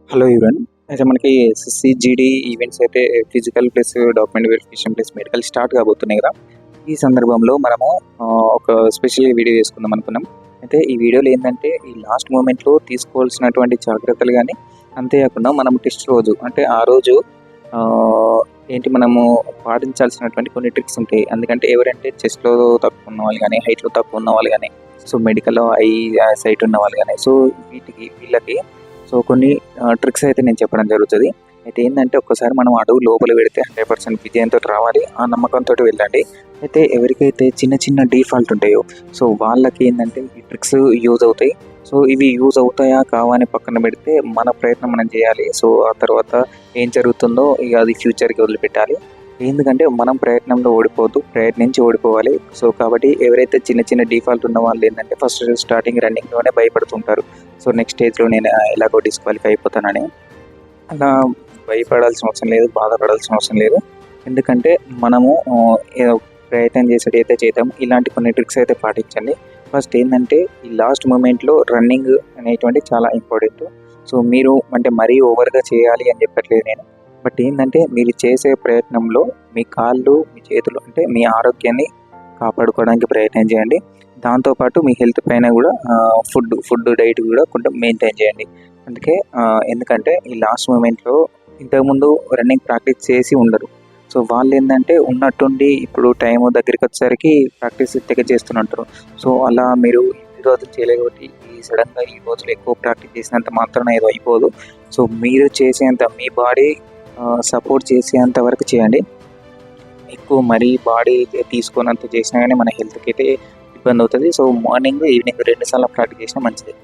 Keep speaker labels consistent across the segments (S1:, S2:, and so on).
S1: Hello everyone. అయితే మనకి SSC, జీడీ ఈవెంట్స్ అయితే physical plus document verification plus medical start కాబోతున్నాయి కదా! ఈ సందర్భంలో మనము ఒక స్పెషల్ వీడియో చేసుకుందాం అనుకున్నాం. అయితే ఈ వీడియోలో ఏందంటే ఈ లాస్ట్ మూమెంట్‌లో తీసుకోవాల్సినటువంటి జాగ్రత్తలు గానీ, అంతే కాకుండా మనం టెస్ట్ రోజు అంటే ఆ రోజు ఏంటి మనము పాటించాల్సినటువంటి కొన్ని ట్రిక్స్ ఉంటాయి. ఎందుకంటే ఎవరంటే చెస్ట్‌లో తక్కువ ఉన్నవాళ్ళు గానీ, హైట్‌లో తక్కువ ఉన్నవాళ్ళు గానీ, సో మెడికల్‌లో సైట్ ఉన్నవాళ్ళు గానీ, సో వీళ్ళకి కొన్ని ట్రిక్స్ అయితే నేను చెప్పడం జరుగుతది. అయితే ఏందంటే ఒక్కసారి మనం అడుగు లోపల పెడితే 100% విజయంతోటి రావాలి. ఆ నమ్మకంతోటి వెళ్ళండి. అయితే ఎవరికైతే చిన్న చిన్న డీఫాల్ట్ ఉంటాయో సో వాళ్ళకి ఏందంటే ఈ ట్రిక్స్ యూజ్ అవుతాయి. సో ఇవి యూజ్ అవుతాయా కావా అని పక్కన పెడితే మన ప్రయత్నం మనం చేయాలి. సో ఆ తర్వాత ఏం జరుగుతుందో ఇక అది ఫ్యూచర్‌కి వదిలిపెట్టాలి. ఎందుకంటే మనం ప్రయత్నంలో ఓడిపోవద్దు. ప్రయత్నించి ఓడిపోవాలి. సో కాబట్టి ఎవరైతే చిన్న చిన్న డీఫాల్ట్ ఉన్న వాళ్ళు ఏంటంటే ఫస్ట్ స్టార్టింగ్ రన్నింగ్‌లోనే భయపడుతుంటారు. సో నెక్స్ట్ స్టేజ్‌లో నేను ఎలాగో డిస్‌క్వాలిఫై అయిపోతానని. అలా భయపడాల్సిన అవసరం లేదు. బాధపడాల్సిన అవసరం లేదు. ఎందుకంటే మనము ఏదో ప్రయత్నం చేసేటైతే చేద్దాం. ఇలాంటి కొన్ని ట్రిక్స్ అయితే పాటించండి. ఫస్ట్ ఏందంటే ఈ లాస్ట్ మూమెంట్‌లో రన్నింగ్ అనేటువంటిది చాలా ఇంపార్టెంట్. సో మీరు అంటే మరీ ఓవర్‌గా చేయాలి అని చెప్పట్లేదు నేను. బట్ ఏందంటే మీరు చేసే ప్రయత్నంలో మీ కాళ్ళు, మీ చేతులు అంటే మీ ఆరోగ్యాన్ని కాపాడుకోవడానికి ప్రయత్నం చేయండి. దాంతో పాటు మీ హెల్త్ పైన కూడా ఫుడ్ డైట్ కూడా కొంచెం మెయింటైన్ చేయండి. అందుకే ఎందుకంటే ఈ లాస్ట్ మూమెంట్‌లో ఇంతకుముందు రన్నింగ్ ప్రాక్టీస్ చేసి ఉండరు. సో వాళ్ళేందంటే ఉన్నట్టుండి ఇప్పుడు టైము దగ్గరికొచ్చేసరికి ప్రాక్టీస్ తెగ చేస్తున్నట్టు. సో అలా మీరు ఇన్ని రోజులు చేయలేకపోతే సడన్‌గా ఈ రోజులు ఎక్కువ ప్రాక్టీస్ చేసినంత మాత్రాన ఏదో అయిపోదు. సో మీరు చేసేంత మీ బాడీ సపోర్ట్ చేసేంత వరకు చేయండి. ఎక్కువ మరీ బాడీ తీసుకోనంత చేసినా గానీ మన హెల్త్‌కి అయితే ఇబ్బందవుతది. సో మార్నింగ్, ఈవినింగ్ 2 సార్లు ప్రాక్టీస్ చేసినా మంచిదే.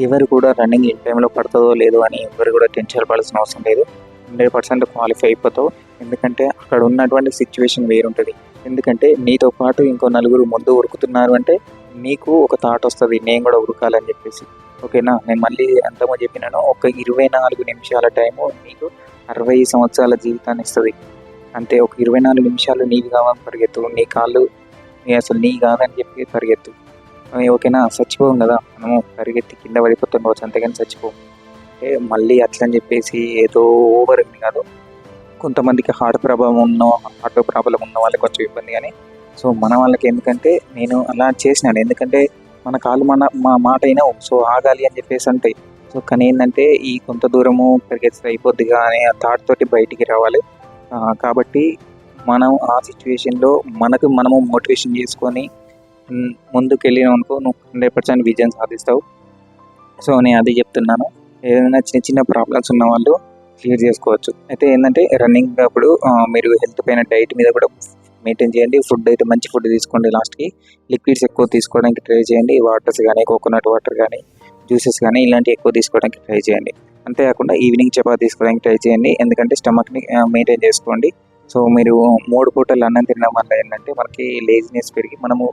S1: ఎవరు కూడా రన్నింగ్ ఇన్ టైమ్‌లో పడతదో లేదో అని ఎవ్వరు కూడా టెన్షన్ పడాల్సిన అవసరం లేదు. 100% క్వాలిఫై అయిపోతావు. ఎందుకంటే అక్కడ ఉన్నటువంటి సిట్యుయేషన్ వేరుంటది. ఎందుకంటే నీతో పాటు ఇంకో నలుగురు ముందు ఉరుకుతున్నారు అంటే నీకు ఒక థాట్ వస్తది. నేను కూడా ఉరకాలని చెప్పేసి. ఓకేనా? నేను మళ్ళీ అంతకుముందు చెప్పినాను. ఒక 24 నిమిషాల టైము నీకు 60 సంవత్సరాల జీవితాన్ని ఇస్తది. అంతే. ఒక 24 నిమిషాలు నీవి కావని పరిగెత్తు. నీ కాళ్ళు అసలు నీవి కాదని చెప్పి పరిగెత్తు. ఓకేనా? చచ్చిపోం కదా! మనము పరిగెత్తి కింద పడిపోతాం కావచ్చు అంతేగాని చచ్చిపోం. అంటే మళ్ళీ అట్లని చెప్పేసి ఏదో ఓవర్ అని కాదు. కొంతమందికి హార్ట్ ప్రాబ్లమ్ ఉన్న వాళ్ళకి కొంచెం ఇబ్బంది గానీ, సో మన వాళ్ళకి ఎందుకంటే నేను అలా చేసినాను. ఎందుకంటే మన కాళ్ళు మా మాట వినవు. సో ఆగాలి అని చెప్పేసి అంటాయి. సో కానీ ఏందంటే ఈ కొంత దూరము పరిగెత్తితే అయిపోద్దిగా అనే ఆ థాట్ తోటి బయటికి రావాలి. కాబట్టి మనం ఆ సిట్యుయేషన్‌లో మనము మోటివేషన్ చేసుకొని ముందుకెళ్ళినామనుకో నువ్వు 100% విజయం సాధిస్తావు. సో నేను అదే చెప్తున్నాను. ఏదైనా చిన్న చిన్న ప్రాబ్లమ్స్ ఉన్నవాళ్ళు క్లియర్ చేసుకోవచ్చు. అయితే ఏందంటే రన్నింగ్ అప్పుడు మీరు హెల్త్ పైన డైట్ మీద కూడా మెయింటైన్ చేయండి. ఫుడ్ అయితే మంచి ఫుడ్ తీసుకోండి లాస్ట్‌కి. లిక్విడ్స్ ఎక్కువ తీసుకోవడానికి ట్రై చేయండి. వాటర్స్ గానీ, కోకోనట్ వాటర్ గానీ, జ్యూసెస్ గానీ ఇలాంటివి ఎక్కువ తీసుకోవడానికి ట్రై చేయండి. అంతేకాకుండా ఈవినింగ్ చపాతీ తీసుకోవడానికి ట్రై చేయండి. ఎందుకంటే స్టమక్‌ని మెయింటైన్ చేసుకోండి. సో మీరు 3 పూటలు అన్నం తినడం వల్ల ఏంటంటే మనకి లేజినెస్ పెరిగి మనము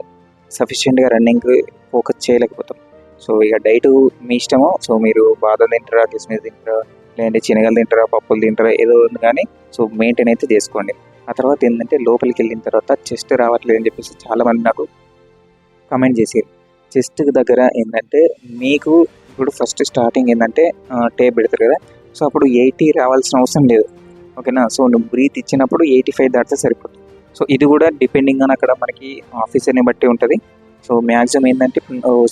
S1: సఫిషియెంట్‌గా రన్నింగ్ ఫోకస్ చేయలేకపోతాం. సో ఇక డైటు మీ ఇష్టము. సో మీరు బాదం తింటారా, కిస్మిస్ తింటారా, లేదంటే శనగలు తింటారా, పప్పులు తింటారా ఏదో ఉంది కానీ సో మెయింటైన్ అయితే చేసుకోండి. ఆ తర్వాత ఏంటంటే లోపలికెళ్ళిన తర్వాత చెస్ట్ రావట్లేదు అని చెప్పేసి చాలామంది నాకు కామెంట్ చేసిర్రు. చెస్ట్ దగ్గర ఏంటంటే మీకు ఇప్పుడు ఫస్ట్ స్టార్టింగ్ ఏంటంటే టేప్ పెడతారు కదా! సో అప్పుడు 80 రావాల్సిన అవసరం లేదు. ఓకేనా? సో నువ్వు బ్రీత్ ఇచ్చినప్పుడు 85 దాటితే సరిపోతుంది. సో ఇది కూడా డిపెండింగ్ ఆన్ అక్కడ మనకి ఆఫీసర్‌ని బట్టి ఉంటది. సో మాక్సిమం ఏంటంటే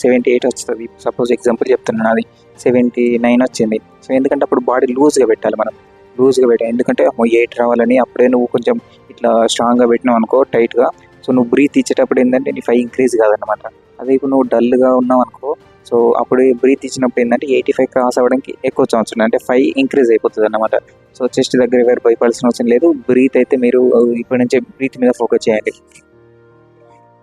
S1: 78 వస్తది. సపోజ్ ఎగ్జాంపుల్ చెప్తున్నాను నాది 79 వచ్చింది. సో ఎందుకంటే అప్పుడు బాడీ లూజ్‌గా పెట్టాలి మనం. లూజ్‌గా పెట్టాలి. ఎందుకంటే 8 రావాలని అప్పుడే నువ్వు కొంచెం ఇట్లా స్ట్రాంగ్‌గా పెట్టినావు అనుకో టైట్‌గా. సో నువ్వు బ్రీత్ ఇచ్చేటప్పుడు ఏంటంటే నీ 5 ఇంక్రీజ్ కాదనమాట. అదే ఇప్పుడు నువ్వు డల్‌గా ఉన్నావనుకో సో అప్పుడు బ్రీత్ ఇచ్చినప్పుడు ఏంటంటే 85 క్రాస్ అవ్వడానికి ఎక్కువ ఛాన్స్ ఉంది. అంటే 5 ఇంక్రీజ్ అయిపోతదన్నమాట. సో చెస్ట్ దగ్గర ఎవరు భయపడాల్సిన అవసరం లేదు. బ్రీత్ అయితే మీరు ఇప్పటి నుంచే బ్రీత్ మీద ఫోకస్ చేయండి.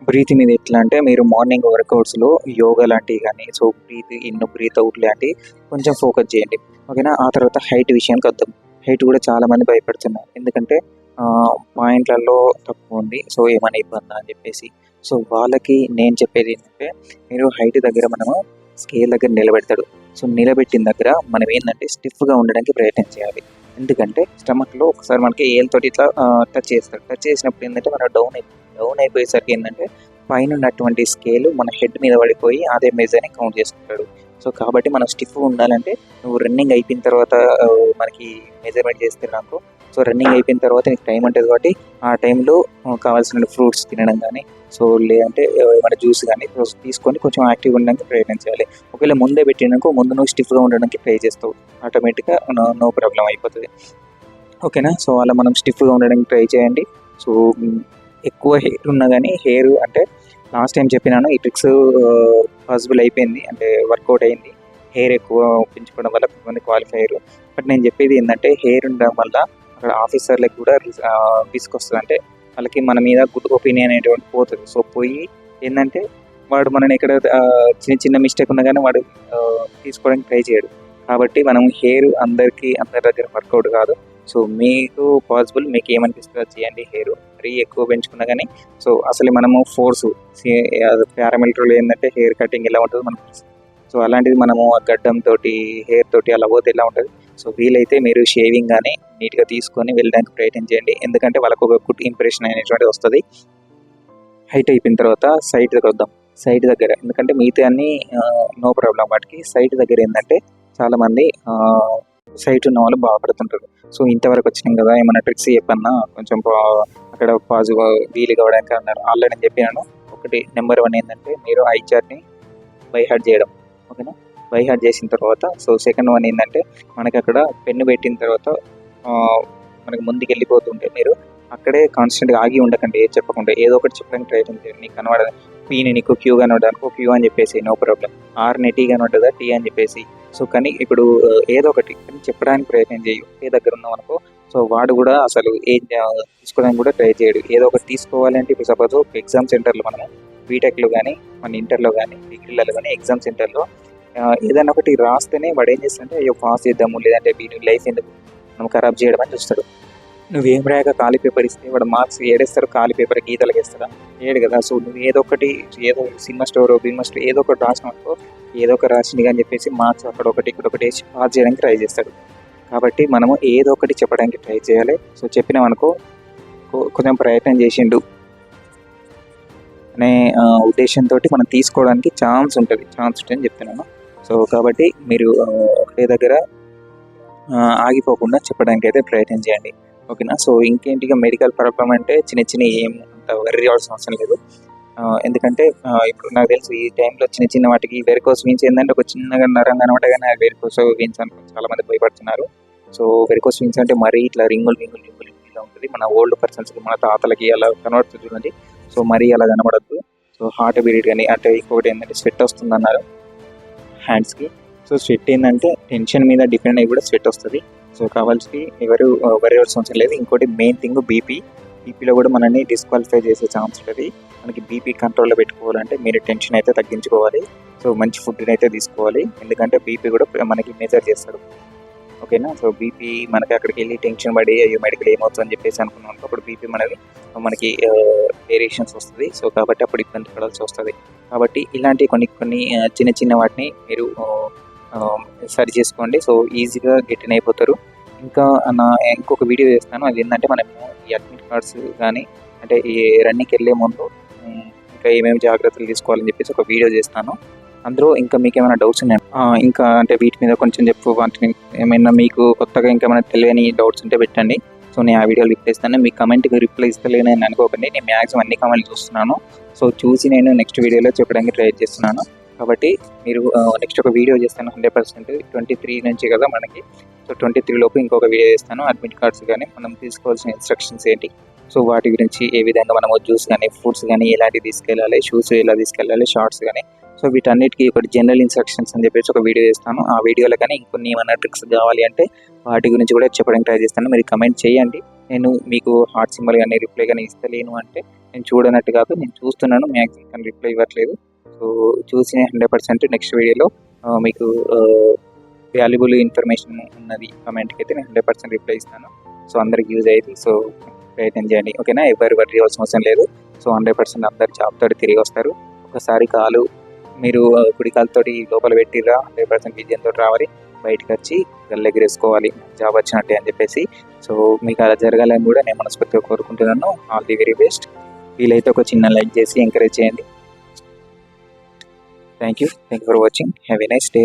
S1: బ్రీత్ మీద ఎట్లా అంటే మీరు మార్నింగ్ వర్కౌట్స్‌లో యోగా లాంటివి గానీ, so breathe in, breathe out లాంటివి కొంచెం ఫోకస్ చేయండి. ఓకేనా? ఆ తర్వాత హైట్ విషయానికి వద్దాం. హైట్ కూడా చాలామంది భయపడుతున్నారు. ఎందుకంటే పాయింట్లలో తక్కువ ఉంది. సో ఏమైనా ఇబ్బందా అని చెప్పేసి. సో వాళ్ళకి నేను చెప్పేది ఏంటంటే మీరు హైట్ దగ్గర మనము స్కేల్ దగ్గర నిలబెడతాడు. సో నిలబెట్టిన దగ్గర మనం ఏంటంటే స్టిఫ్‌గా ఉండడానికి ప్రయత్నం చేయాలి. ఎందుకంటే స్టమక్‌లో ఒకసారి మనకి ఏలుతోటి ఇట్లా టచ్ చేస్తాడు. టచ్ చేసినప్పుడు ఏంటంటే మనం డౌన్ అయిపోయేసరికి ఏంటంటే పైన ఉన్నటువంటి స్కేల్ మన హెడ్ మీద పడిపోయి అదే మెజర్‌ని కౌంట్ చేసుకుంటాడు. సో కాబట్టి మనం స్టిఫ్గా ఉండాలంటే నువ్వు రన్నింగ్ అయిపోయిన తర్వాత మనకి మెజర్మెంట్ చేస్తే నాకు సో రన్నింగ్ అయిపోయిన తర్వాత నీకు టైం ఉంటుంది కాబట్టి ఆ టైంలో కావాల్సిన ఫ్రూట్స్ తినడం కానీ సో లేదంటే ఏమైనా జ్యూస్ కానీ తీసుకొని కొంచెం యాక్టివ్గా ఉండడానికి ప్రయత్నం చేయాలి. ఒకవేళ ముందే పెట్టినాకో ముందు నువ్వు స్టిఫ్గా ఉండడానికి ట్రై చేస్తావు, ఆటోమేటిక్గా నో ప్రాబ్లం అయిపోతుంది. ఓకేనా. సో అలా మనం స్టిఫ్గా ఉండడానికి ట్రై చేయండి. సో ఎక్కువ హెయిర్ ఉన్నా కానీ హెయిర్ అంటే లాస్ట్ టైం చెప్పినాను ఈ ట్రిక్స్ పాసిబుల్ అయిపోయింది, అంటే వర్కౌట్ అయింది. హెయిర్ ఎక్కువ పెంచుకోవడం వల్ల కొంతమంది క్వాలిఫై అయ్యారు. బట్ నేను చెప్పేది ఏంటంటే హెయిర్ ఉండడం వల్ల అక్కడ ఆఫీసర్లకు కూడా వస్తుంది, అంటే వాళ్ళకి మన మీద గుడ్ ఒపీనియన్ అనేటువంటి పోతుంది. సో పోయి ఏంటంటే వాడు మనని ఎక్కడ చిన్న చిన్న మిస్టేక్ ఉన్నా కానీ వాడు తీసుకోవడానికి ట్రై చేయడు. కాబట్టి మనం హెయిర్ అందరి దగ్గర వర్కౌట్ కాదు. సో మీకు పాసిబుల్ మీకు ఏమనిపిస్తుందో చేయండి. హెయిర్ మరీ ఎక్కువ పెంచుకున్నా కానీ సో అసలు మనము ఫోర్సు పారామిలిటరీలో ఏంటంటే హెయిర్ కటింగ్ ఎలా ఉంటుందో మనకు తెలుసు. సో అలాంటిది మనము ఆ గడ్డంతో హెయిర్ తోటి అలా పోతే ఎలా ఉంటుంది. సో వీలైతే మీరు షేవింగ్ కానీ నీట్గా తీసుకొని వెళ్ళడానికి ప్రయత్నం చేయండి, ఎందుకంటే వాళ్ళకు ఒక గుడ్ ఇంప్రెషన్ అనేటువంటిది వస్తుంది. హైట్ అయిపోయిన తర్వాత సైడ్ దగ్గర వద్దాం. సైడ్ దగ్గర ఎందుకంటే మిగతా అన్ని నో ప్రాబ్లం, వాటికి సైడ్ దగ్గర ఏంటంటే చాలామంది సైట్ ఉన్న వాళ్ళు బాగుపడుతుంటారు. సో ఇంతవరకు వచ్చినాం కదా ఏమైనా ట్రిక్స్ చెప్పన్నా కొంచెం అక్కడ పాజిటివ్ వీలు కావడానికి అన్నారు. ఆల్రెడీ నేను చెప్పినాను. ఒకటి నెంబర్ 1 ఏంటంటే మీరు ఐ చార్ట్ని బై హార్ట్ చేయడం. ఓకేనా. బై హార్ట్ చేసిన తర్వాత సో సెకండ్ 1 ఏంటంటే మనకి అక్కడ పెన్ను పెట్టిన తర్వాత మనకి ముందుకు వెళ్ళిపోతుంటే మీరు అక్కడే కాన్స్టెంట్గా ఆగి ఉండకండి, ఏది చెప్పకుండా ఏదో ఒకటి చెప్పడానికి ప్రయత్నం చేయండి. నీకు కనబడదు పీని నీకు క్యూ కనబడడానికి క్యూ అని చెప్పేసి నో ప్రాబ్లం, ఆర్ని టీ కనబడ్డదా టీ అని చెప్పేసి. సో కానీ ఇప్పుడు ఏదో ఒకటి చెప్పడానికి ప్రయత్నం చేయు. ఏ దగ్గర ఉన్నాం అనుకో సో వాడు కూడా అసలు ఏం తీసుకోవడానికి కూడా ట్రై చేయడు. ఏదో ఒకటి తీసుకోవాలి అంటే ఇప్పుడు సపోజ్ ఎగ్జామ్ సెంటర్లో మనము బీటెక్లో కానీ మన ఇంటర్లో కానీ డిగ్రీలలో కానీ ఎగ్జామ్ సెంటర్లో ఏదైనా ఒకటి రాస్తేనే వాడు ఏం చేస్తాడంటే అయ్యో పాస్ చేద్దాము లేదంటే వీడి లైఫ్ ఎందుకు మనం ఖరాబ్ చేయడం అని చూస్తాడు. నువ్వేం రాయక ఖాళీ పేపర్ ఇస్తే వాడు మార్క్స్ ఏడేస్తారు, ఖాళీ పేపర్ గీతలకు వేస్తాడా ఏడు కదా. సో నువ్వు ఏదో ఒకటి ఏదో సినిమా స్టోర్ బినిమా స్టోర్ ఏదో ఒకటి రాసినావు ఏదో ఒక రాసింది అని చెప్పేసి మార్క్స్ అక్కడ ఒకటి ఇక్కడ ఒకటి వేసి పాస్ చేయడానికి ట్రై చేస్తాడు. కాబట్టి మనము ఏదో ఒకటి చెప్పడానికి ట్రై చేయాలి. సో చెప్పినామనుకో కొంచెం ప్రయత్నం చేసిండు అనే ఉద్దేశంతో మనం తీసుకోవడానికి ఛాన్స్ ఉంటుందని చెప్తున్నాను. సో కాబట్టి మీరు ఒకటే దగ్గర ఆగిపోకుండా చెప్పడానికి అయితే ప్రయత్నం చేయండి. ఓకేనా. సో ఇంకేంటిగా మెడికల్ ప్రాబ్లం అంటే చిన్న ఏం అంత వర్రీ అవ్వాల్సిన అవసరం లేదు. ఎందుకంటే ఇప్పుడు నాకు తెలుసు ఈ టైంలో చిన్న వాటికి వెరికోస్ వీన్స్ ఏంటంటే ఒక చిన్నగా నరంగా అనమాట, కానీ వెరికోస్ వీన్స్ అనుకో చాలా మంది భయపడుతున్నారు. సో వెరికోస్ వీన్స్ అంటే మరీ ఇట్లా రింగులు ఉంటుంది. మన ఓల్డ్ పర్సన్స్కి మన తాతలకి అలా కనబడుతుంది చూడండి. సో మరీ అలా కనబడద్దు. సో హార్ట్ బీట్ కానీ అంటే ఇంకొకటి ఏంటంటే స్వెట్ వస్తుంది అన్నారు హ్యాండ్స్కి. సో స్వెట్ ఏంటంటే టెన్షన్ మీద డిపెండ్ అయ్యి కూడా స్వెట్ వస్తుంది. సో కావాల్సి ఎవరు అవసరం లేదు. ఇంకోటి మెయిన్ థింగ్ బీపీలో కూడా మనల్ని డిస్క్వాలిఫై చేసే ఛాన్స్ ఉంటుంది. మనకి బీపీ కంట్రోల్లో పెట్టుకోవాలంటే మీరు టెన్షన్ అయితే తగ్గించుకోవాలి. సో మంచి ఫుడ్ని అయితే తీసుకోవాలి, ఎందుకంటే బీపీ కూడా మనకి మెజర్ చేస్తాడు. ఓకేనా. సో బీపీ మనకి అక్కడికి వెళ్ళి టెన్షన్ పడి అయ్యో మెడికల్ ఏమవుతుంది అని చెప్పేసి అనుకున్నాం అప్పుడు బీపీ మనకి వేరియేషన్స్ వస్తుంది. సో కాబట్టి అప్పుడు ఇబ్బంది పడాల్సి వస్తుంది. కాబట్టి ఇలాంటి కొన్ని చిన్న వాటిని మీరు సరి చేసుకోండి. సో ఈజీగా గెటిన్ అయిపోతారు. ఇంకా ఇంకొక వీడియో చేస్తాను, అది ఏంటంటే మనము ఈ అడ్మిట్ కార్డ్స్ కానీ అంటే ఈ రన్నింగ్కి వెళ్ళే ముందు ఇంకా ఏమేమి జాగ్రత్తలు తీసుకోవాలని చెప్పేసి ఒక వీడియో చేస్తాను. అందులో ఇంకా మీకు ఏమైనా డౌట్స్ ఉన్నాయి ఇంకా అంటే వీటి మీద కొంచెం చెప్పు, వాటిని ఏమైనా మీకు కొత్తగా ఇంకేమైనా తెలియని డౌట్స్ ఉంటే పెట్టండి. సో నేను ఆ వీడియోలు రిప్లై ఇస్తాను. మీ కమెంట్కి రిప్లై ఇస్తలేనని అనుకోకండి, నేను మ్యాక్సిమం అన్ని కమెంట్లు చూస్తున్నాను. సో చూసి నేను నెక్స్ట్ వీడియోలో చెప్పడానికి ట్రై చేస్తున్నాను. కాబట్టి మీరు నెక్స్ట్ ఒక వీడియో చేస్తాను 100%. 23 నుంచి కదా మనకి. సో 23 లోపు ఇంకొక వీడియో చేస్తాను. అడ్మిట్ కార్డ్స్ కానీ మనం తీసుకోవాల్సిన ఇన్స్ట్రక్షన్స్ ఏంటి, సో వాటి గురించి ఏ విధంగా మనము జ్యూస్ కానీ ఫ్రూట్స్ కానీ ఎలాంటివి తీసుకెళ్ళాలి, షూస్ ఎలా తీసుకెళ్ళాలి, షార్ట్స్ కానీ సో వీటన్నిటికీ ఒకటి జనరల్ ఇన్స్ట్రక్షన్స్ అని చెప్పేసి ఒక వీడియో చేస్తాను. ఆ వీడియోలో కానీ ఇంకొన్ని ఏమైనా ట్రిక్స్ కావాలి అంటే వాటి గురించి కూడా చెప్పడానికి ట్రై చేస్తాను. మీరు కమెంట్ చేయండి. నేను మీకు హార్ట్ సింబల్ కానీ రిప్లై కానీ ఇస్తలేను అంటే నేను చూడనట్టు కాదు, నేను చూస్తున్నాను, మ్యాక్సిమం కానీ రిప్లై ఇవ్వట్లేదు. సో చూసి 100% నెక్స్ట్ వీడియోలో మీకు వాల్యుబుల్ ఇన్ఫర్మేషన్ ఉన్నది కమెంట్కి అయితే నేను 100% రిప్లై ఇస్తాను. సో అందరికి యూజ్ అయ్యింది. సో ప్రయత్నం చేయండి. ఓకేనా. ఎవరు వర్రీ అవ్వాల్సిన అవసరం లేదు. సో 100% అందరు జాబ్ తోటి తిరిగి వస్తారు. ఒకసారి కాలు మీరు కుడి కాలుతోటి లోపల పెట్టిర్రా 100% విజయంతో రావాలి, బయటకు వచ్చి గల్లెగిరేసుకోవాలి జాబ్ వచ్చినట్టే అని చెప్పేసి. సో మీకు అలా జరగాలని కూడా నేను మనస్ఫూర్తిగా కోరుకుంటున్నాను. All the very best. వీలైతే ఒక చిన్న లైక్ చేసి ఎంకరేజ్ చేయండి. Thank you for watching. Have a nice day.